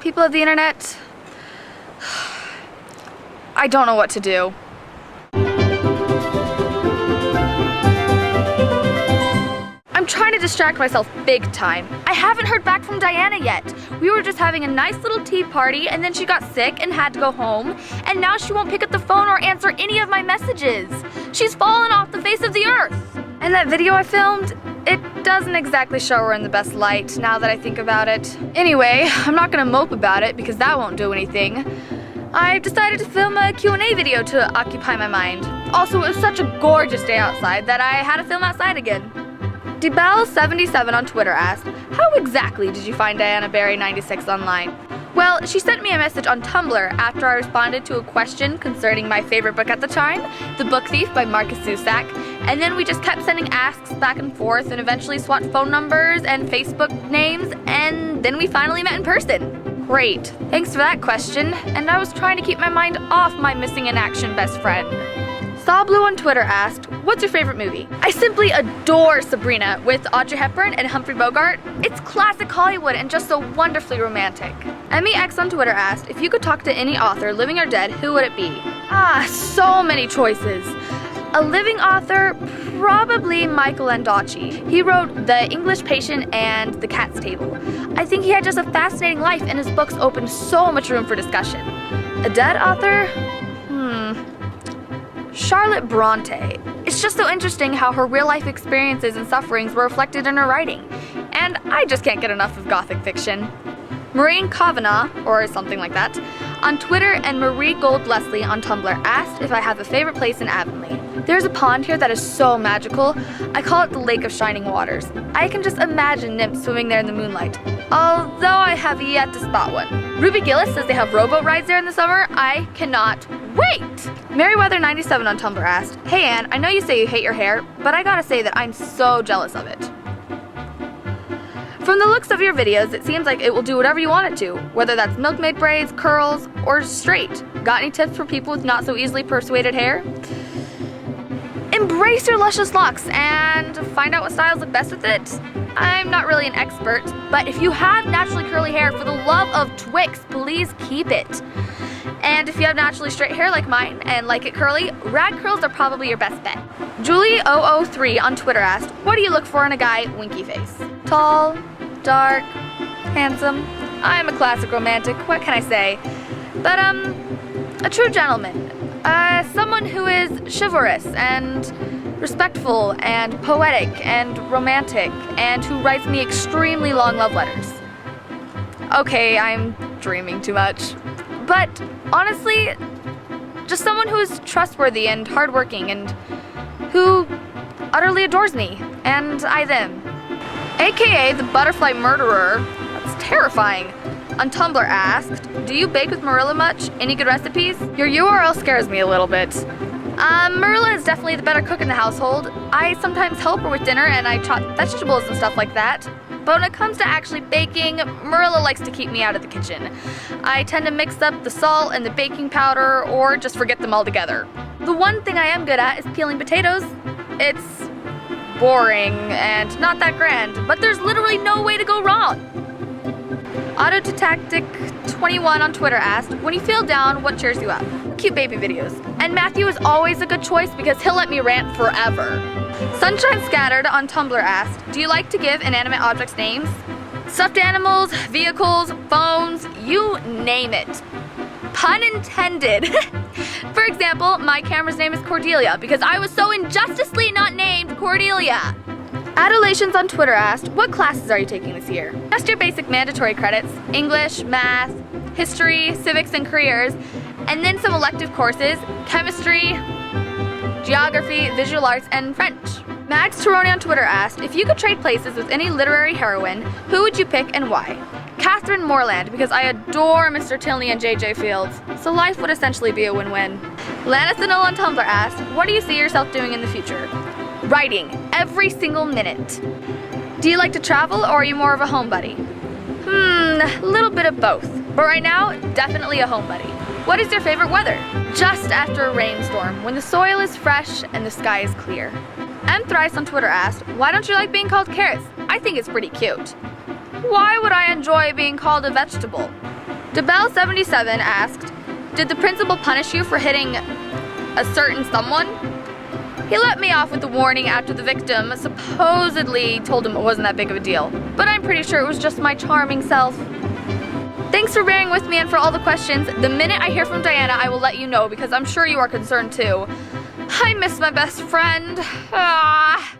People of the internet, I don't know what to do. I'm trying to distract myself big time. I haven't heard back from Diana yet. We were just having a nice little tea party and then she got sick and had to go home, and now she won't pick up the phone or answer any of my messages. She's fallen off the face of the earth. And that video I filmed, it doesn't exactly show her in the best light now that I think about it. Anyway, I'm not gonna mope about it because that won't do anything. I've decided to film a Q&A video to occupy my mind. Also, it was such a gorgeous day outside that I had to film outside again. DeBell77 on Twitter asked, how exactly did you find Diana Barry 96 online? Well, she sent me a message on Tumblr after I responded to a question concerning my favorite book at the time, The Book Thief by Marcus Zusak, and then we just kept sending asks back and forth and eventually swapped phone numbers and Facebook names, and then we finally met in person. Great, thanks for that question, and I was trying to keep my mind off my missing in action best friend. Sawblue on Twitter asked, what's your favorite movie? I simply adore Sabrina with Audrey Hepburn and Humphrey Bogart. It's classic Hollywood and just so wonderfully romantic. MEX on Twitter asked, if you could talk to any author, living or dead, who would it be? So many choices. A living author, probably Michael Ondaatje. He wrote The English Patient and The Cat's Table. I think he had just a fascinating life and his books opened so much room for discussion. A dead author? Charlotte Bronte. It's just so interesting how her real-life experiences and sufferings were reflected in her writing, and I just can't get enough of gothic fiction. Maureen Kavanagh, or something like that, on Twitter, and Marie Gold Leslie on Tumblr asked if I have a favorite place in Avonlea. There's a pond here that is so magical. I call it the Lake of Shining Waters. I can just imagine nymphs swimming there in the moonlight, although I have yet to spot one. Ruby Gillis says they have rowboat rides there in the summer. I cannot wait! Merryweather97 on Tumblr asked, hey Anne, I know you say you hate your hair, but I gotta say that I'm so jealous of it. From the looks of your videos, it seems like it will do whatever you want it to, whether that's milkmaid braids, curls, or straight. Got any tips for people with not so easily persuaded hair? Embrace your luscious locks and find out what styles look best with it. I'm not really an expert, but if you have naturally curly hair, for the love of Twix, please keep it. And if you have naturally straight hair like mine and like it curly, rag curls are probably your best bet. Julie003 on Twitter asked, what do you look for in a guy, winky face? Tall, dark, handsome. I'm a classic romantic, what can I say? But a true gentleman. Someone who is chivalrous and respectful and poetic and romantic and who writes me extremely long love letters. Okay, I'm dreaming too much. But honestly, just someone who is trustworthy and hardworking and who utterly adores me, and I them. AKA the Butterfly Murderer, that's terrifying, on Tumblr asked, do you bake with Marilla much? Any good recipes? Your URL scares me a little bit. Marilla is definitely the better cook in the household. I sometimes help her with dinner and I chop vegetables and stuff like that. But when it comes to actually baking, Marilla likes to keep me out of the kitchen. I tend to mix up the salt and the baking powder or just forget them altogether. The one thing I am good at is peeling potatoes. It's boring and not that grand, but there's literally no way to go wrong. Autotactic21 on Twitter asked, when you feel down, what cheers you up? Cute baby videos. And Matthew is always a good choice because he'll let me rant forever. Sunshine Scattered on Tumblr asked, do you like to give inanimate objects names? Stuffed animals, vehicles, phones, you name it. Pun intended. For example, my camera's name is Cordelia because I was so injusticely not named Cordelia. Adulations on Twitter asked, what classes are you taking this year? Just your basic mandatory credits, English, math, history, civics, and careers, and then some elective courses, chemistry, geography, visual arts, and French. Max Taroni on Twitter asked, if you could trade places with any literary heroine, who would you pick and why? Catherine Morland, because I adore Mr. Tilney and J.J. Fields, so life would essentially be a win-win. Lanathanol on Tumblr asked, what do you see yourself doing in the future? Writing, every single minute. Do you like to travel or are you more of a homebody? A little bit of both, but right now, definitely a homebody. What is your favorite weather? Just after a rainstorm, when the soil is fresh and the sky is clear. M. Thrice on Twitter asked, why don't you like being called carrots? I think it's pretty cute. Why would I enjoy being called a vegetable? DeBelle77 asked, did the principal punish you for hitting a certain someone? He let me off with a warning after the victim supposedly told him it wasn't that big of a deal, but I'm pretty sure it was just my charming self. Thanks for bearing with me and for all the questions. The minute I hear from Diana, I will let you know because I'm sure you are concerned too. I miss my best friend. Ah.